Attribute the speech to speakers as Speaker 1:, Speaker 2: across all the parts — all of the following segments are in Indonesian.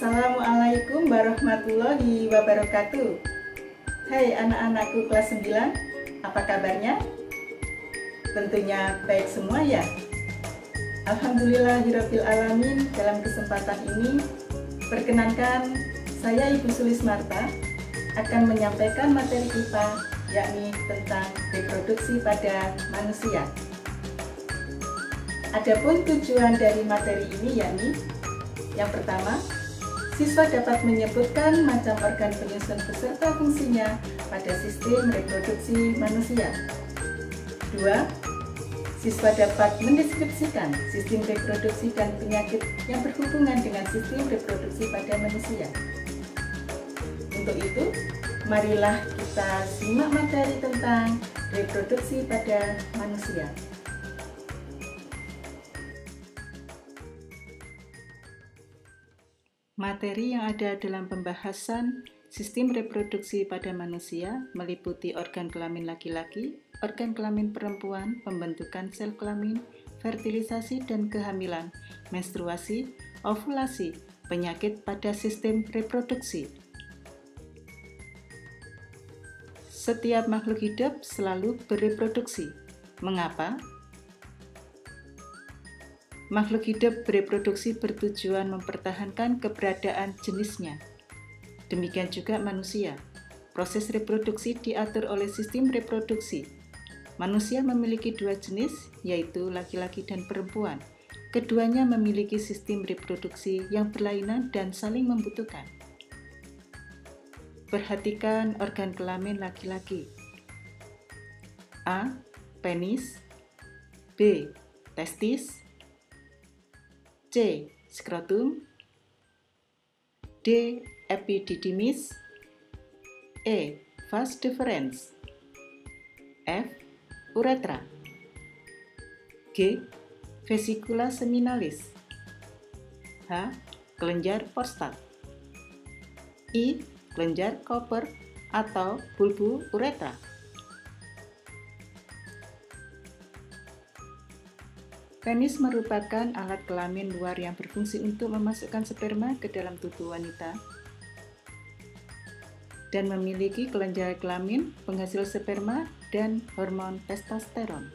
Speaker 1: Assalamualaikum warahmatullahi wabarakatuh. Hai anak-anakku kelas 9, apa kabarnya? Tentunya baik semua ya. Alhamdulillahirabbil alamin. Dalam kesempatan ini perkenankan saya Ibu Sulis Marta akan menyampaikan materi IPA, yakni tentang reproduksi pada manusia. Adapun tujuan dari materi ini yakni yang pertama, siswa dapat menyebutkan macam organ penyusun beserta fungsinya pada sistem reproduksi manusia. 2. Siswa dapat mendeskripsikan sistem reproduksi dan penyakit yang berhubungan dengan sistem reproduksi pada manusia. Untuk itu, marilah kita simak materi tentang reproduksi pada manusia. Materi yang ada dalam pembahasan sistem reproduksi pada manusia meliputi organ kelamin laki-laki, organ kelamin perempuan, pembentukan sel kelamin, fertilisasi dan kehamilan, menstruasi, ovulasi, penyakit pada sistem reproduksi. Setiap makhluk hidup selalu bereproduksi. Mengapa? Makhluk hidup bereproduksi bertujuan mempertahankan keberadaan jenisnya. Demikian juga manusia. Proses reproduksi diatur oleh sistem reproduksi. Manusia memiliki dua jenis, yaitu laki-laki dan perempuan. Keduanya memiliki sistem reproduksi yang berlainan dan saling membutuhkan. Perhatikan organ kelamin laki-laki. A. Penis. B. Testis. C. Skrotum. D. Epididymis. E. Vas deferens. F. Uretra. G. Vesicula seminalis. H. Kelenjar prostat. I. Kelenjar Cooper atau bulbu uretra. Penis merupakan alat kelamin luar yang berfungsi untuk memasukkan sperma ke dalam tubuh wanita dan memiliki kelenjar kelamin penghasil sperma dan hormon testosteron,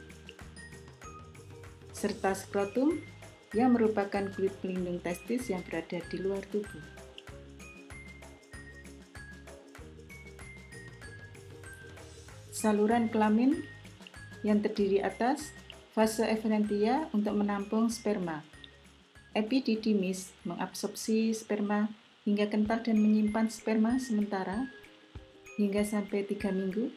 Speaker 1: serta skrotum yang merupakan kulit pelindung testis yang berada di luar tubuh. Saluran kelamin yang terdiri atas fase efferentia untuk menampung sperma. Epididymis mengabsorpsi sperma hingga kental dan menyimpan sperma sementara hingga sampai 3 minggu.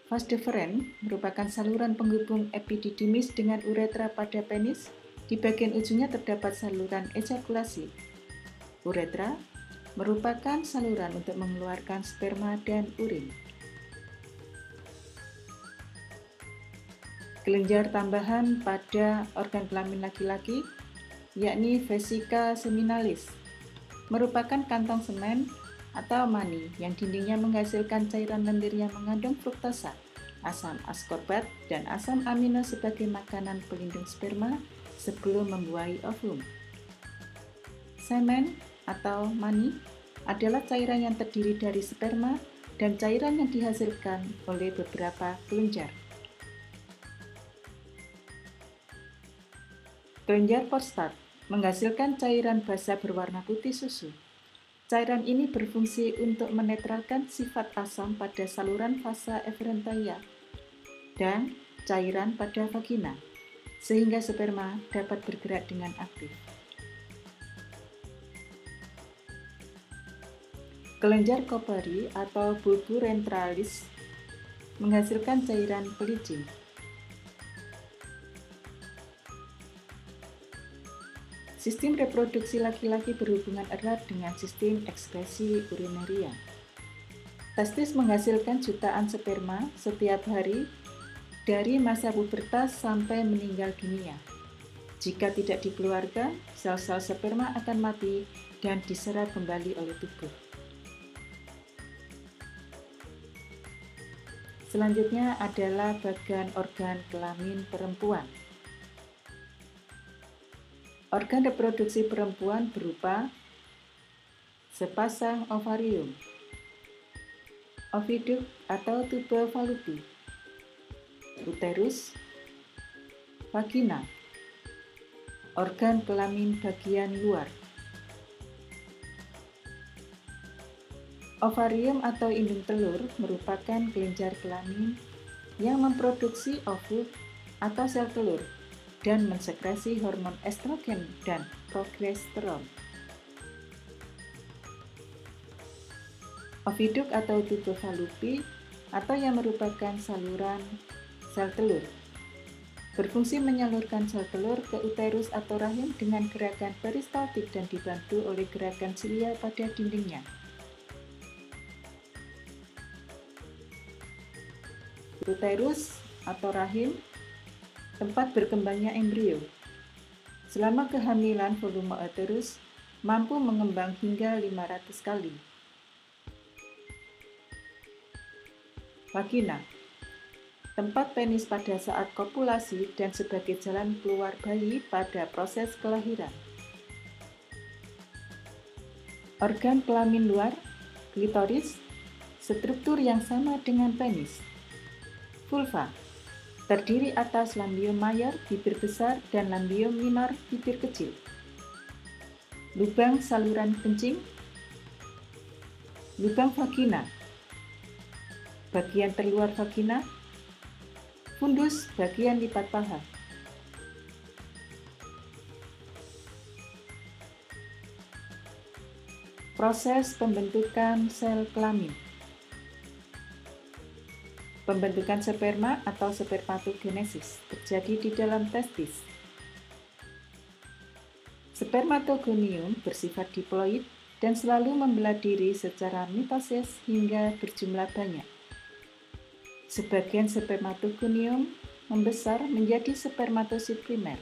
Speaker 1: Vas deferens merupakan saluran penghubung epididymis dengan uretra pada penis. Di bagian ujungnya terdapat saluran ejakulasi. Uretra merupakan saluran untuk mengeluarkan sperma dan urin. Kelenjar tambahan pada organ kelamin laki-laki, yakni vesika seminalis, merupakan kantong semen atau mani yang dindingnya menghasilkan cairan lendir yang mengandung fruktosa, asam askorbat, dan asam amino sebagai makanan pelindung sperma sebelum membuahi ovum. Semen atau mani adalah cairan yang terdiri dari sperma dan cairan yang dihasilkan oleh beberapa kelenjar. Kelenjar prostat menghasilkan cairan basa berwarna putih susu. Cairan ini berfungsi untuk menetralkan sifat asam pada saluran vasa efferentia dan cairan pada vagina, sehingga sperma dapat bergerak dengan aktif. Kelenjar Cooper atau bulbu ventralis menghasilkan cairan pelicin. Sistem reproduksi laki-laki berhubungan erat dengan sistem ekskresi urinaria. Testis menghasilkan jutaan sperma setiap hari dari masa pubertas sampai meninggal dunia. Jika tidak dikeluarkan, sel-sel sperma akan mati dan diserap kembali oleh tubuh. Selanjutnya adalah bagian organ kelamin perempuan. Organ reproduksi perempuan berupa sepasang ovarium, oviduk atau tuba Fallopi, uterus, vagina, organ kelamin bagian luar. Ovarium atau indung telur merupakan kelenjar kelamin yang memproduksi ovum atau sel telur dan mensekresi hormon estrogen dan progesteron. Oviduk atau tuba Fallopi atau yang merupakan saluran sel telur berfungsi menyalurkan sel telur ke uterus atau rahim dengan gerakan peristaltik dan dibantu oleh gerakan silia pada dindingnya. Uterus atau rahim, tempat berkembangnya embrio. Selama kehamilan, volume uterus mampu mengembang hingga 500 kali. Vagina, tempat penis pada saat kopulasi dan sebagai jalan keluar bayi pada proses kelahiran. Organ kelamin luar, klitoris, struktur yang sama dengan penis. Vulva, terdiri atas lambium mayor, bibir besar, dan lambium minor, bibir kecil. Lubang saluran kencing, lubang vagina, bagian terluar vagina, fundus bagian lipat paha. Proses pembentukan sel kelamin. Pembentukan sperma atau spermatogenesis terjadi di dalam testis. Spermatogonium bersifat diploid dan selalu membelah diri secara mitosis hingga berjumlah banyak. Sebagian spermatogonium membesar menjadi spermatosit primer.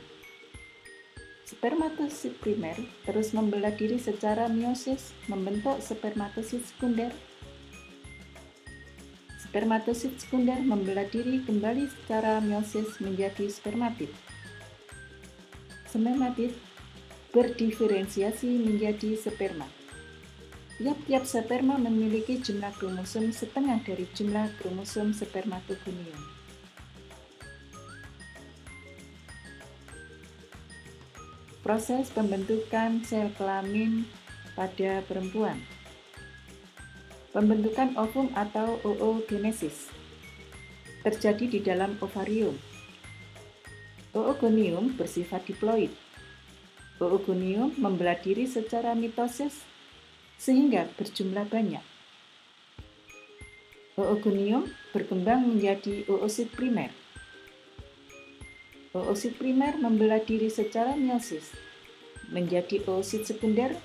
Speaker 1: Spermatosit primer terus membelah diri secara meiosis membentuk spermatosit sekunder. Spermatosit sekunder membelah diri kembali secara meiosis menjadi spermatid. Spermatid berdiferensiasi menjadi sperma. Tiap-tiap sperma memiliki jumlah kromosom setengah dari jumlah kromosom spermatogonium. Proses pembentukan sel kelamin pada perempuan. Pembentukan ovum atau oogenesis terjadi di dalam ovarium. Oogonium bersifat diploid. Oogonium membelah diri secara mitosis sehingga berjumlah banyak. Oogonium berkembang menjadi oosit primer. Oosit primer membelah diri secara meiosis menjadi oosit sekunder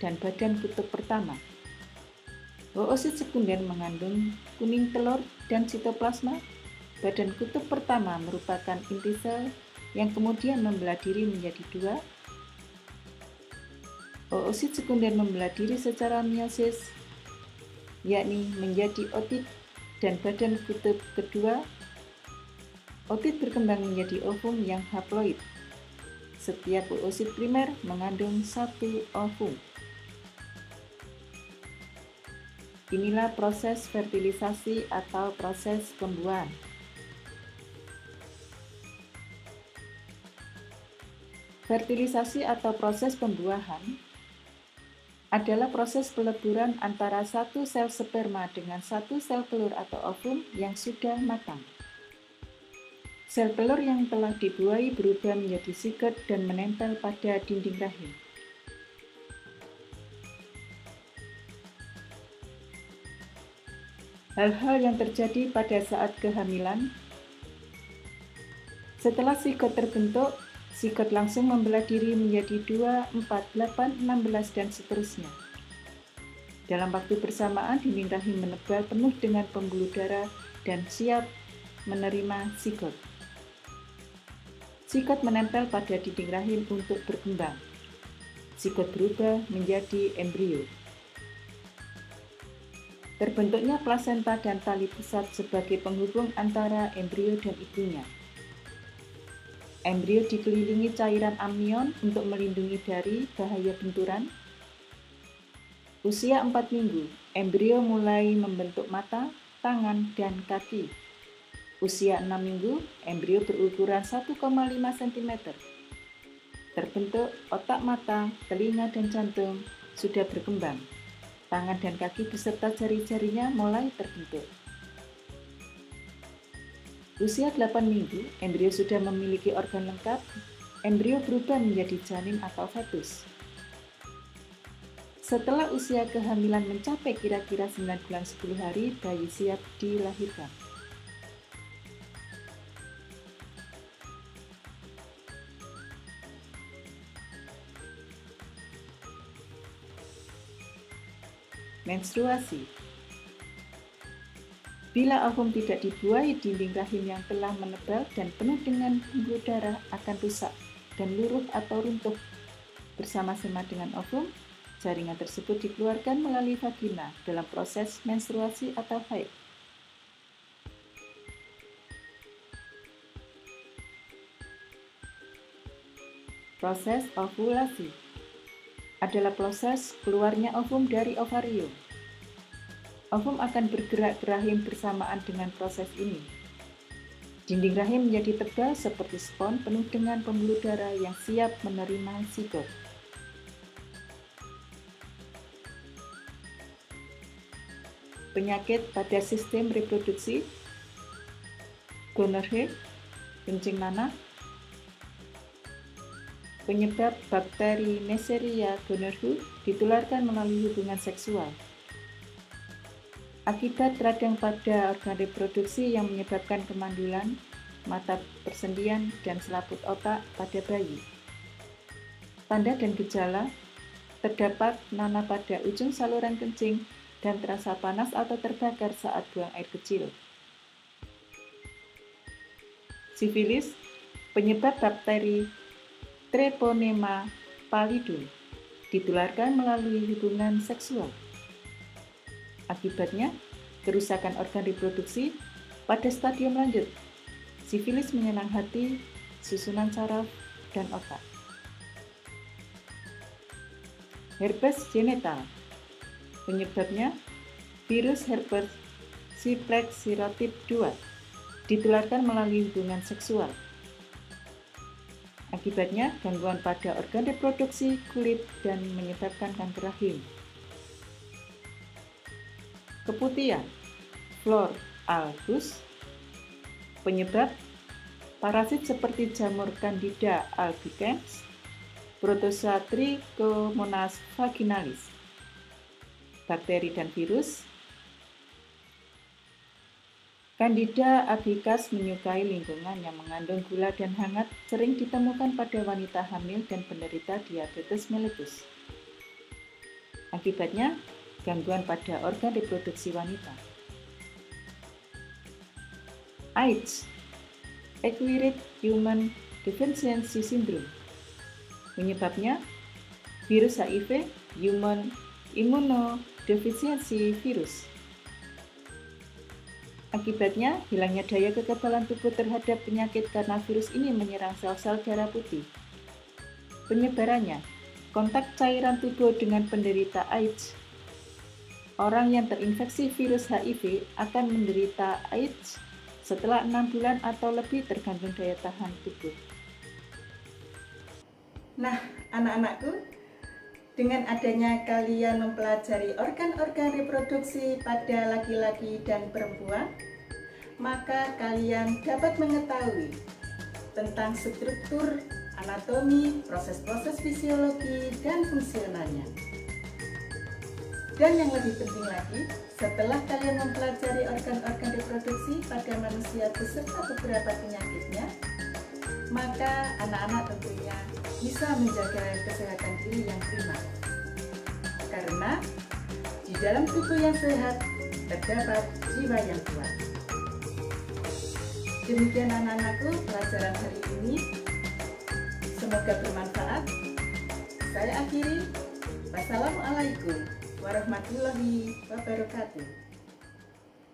Speaker 1: dan badan kutub pertama. Oosit sekunder mengandung kuning telur dan sitoplasma. Badan kutub pertama merupakan inti sel yang kemudian membelah diri menjadi dua. Oosit sekunder membelah diri secara meiosis, yakni menjadi otit dan badan kutub kedua. Otit berkembang menjadi ovum yang haploid. Setiap oosit primer mengandung satu ovum. Inilah proses fertilisasi atau proses pembuahan. Fertilisasi atau proses pembuahan adalah proses peleburan antara satu sel sperma dengan satu sel telur atau ovum yang sudah matang. Sel telur yang telah dibuahi berubah menjadi zigot dan menempel pada dinding rahim. Hal-hal yang terjadi pada saat kehamilan. Setelah zigot terbentuk, zigot langsung membelah diri menjadi 2, 4, 8, 16, dan seterusnya. Dalam waktu bersamaan, dinding rahim menebal penuh dengan pembuluh darah dan siap menerima zigot. Zigot menempel pada dinding rahim untuk berkembang. Zigot berubah menjadi embrio. Terbentuknya plasenta dan tali pusat sebagai penghubung antara embrio dan ibunya. Embrio dikelilingi cairan amnion untuk melindungi dari bahaya benturan. Usia 4 minggu, embrio mulai membentuk mata, tangan, dan kaki. Usia 6 minggu, embrio berukuran 1,5 cm. Terbentuk otak mata, telinga, dan jantung sudah berkembang. Tangan dan kaki beserta jari-jarinya mulai terbentuk. Usia 8 minggu, embrio sudah memiliki organ lengkap. Embrio berubah menjadi janin atau fetus. Setelah usia kehamilan mencapai kira-kira 9 bulan 10 hari, bayi siap dilahirkan. Menstruasi. Bila ovum tidak dibuahi, dinding rahim yang telah menebal dan penuh dengan pembuluh darah akan rusak dan luruh atau runtuh. Bersama-sama dengan ovum, jaringan tersebut dikeluarkan melalui vagina dalam proses menstruasi atau haid. Proses ovulasi adalah proses keluarnya ovum dari ovarium. Ovum akan bergerak ke rahim bersamaan dengan proses ini. Dinding rahim menjadi tebal seperti spons penuh dengan pembuluh darah yang siap menerima zigot. Penyakit pada sistem reproduksi, gonorrhea, kencing nanah. Penyebab bakteri Neisseria gonorrhoeae ditularkan melalui hubungan seksual. Akibat radang pada organ reproduksi yang menyebabkan kemandulan, mata persendian, dan selaput otak pada bayi. Tanda dan gejala, terdapat nanah pada ujung saluran kencing dan terasa panas atau terbakar saat buang air kecil. Sifilis, penyebab bakteri Treponema pallidum, ditularkan melalui hubungan seksual. Akibatnya, kerusakan organ reproduksi pada stadium lanjut. Sifilis menyerang hati, susunan saraf, dan otak. Herpes genital. Penyebabnya, virus herpes simplex serotype 2, ditularkan melalui hubungan seksual. Akibatnya, gangguan pada organ reproduksi kulit dan menyebabkan kanker rahim. Keputihan, flor albus. Penyebab, parasit seperti jamur Candida albicans, Protozoa Trichomonas vaginalis, bakteri dan virus. Candida albicans menyukai lingkungan yang mengandung gula dan hangat, sering ditemukan pada wanita hamil dan penderita diabetes mellitus. Akibatnya, gangguan pada organ reproduksi wanita. AIDS, Acquired Human Deficiency Syndrome. Penyebabnya, virus HIV, Human Immunodeficiency Virus. Akibatnya, hilangnya daya kekebalan tubuh terhadap penyakit karena virus ini menyerang sel-sel darah putih. Penyebarannya, kontak cairan tubuh dengan penderita AIDS. Orang yang terinfeksi virus HIV akan menderita AIDS setelah 6 bulan atau lebih tergantung daya tahan tubuh. Nah, anak-anakku, dengan adanya kalian mempelajari organ-organ reproduksi pada laki-laki dan perempuan, maka kalian dapat mengetahui tentang struktur, anatomi, proses-proses fisiologi, dan fungsionalnya. Dan yang lebih penting lagi, setelah kalian mempelajari organ-organ reproduksi pada manusia beserta beberapa penyakitnya, maka anak-anak tentunya bisa menjaga kesehatan diri yang prima. Karena di dalam tubuh yang sehat terdapat jiwa yang kuat. Demikian anak-anakku pelajaran hari ini. Semoga bermanfaat. Saya akhiri. Wassalamualaikum warahmatullahi wabarakatuh.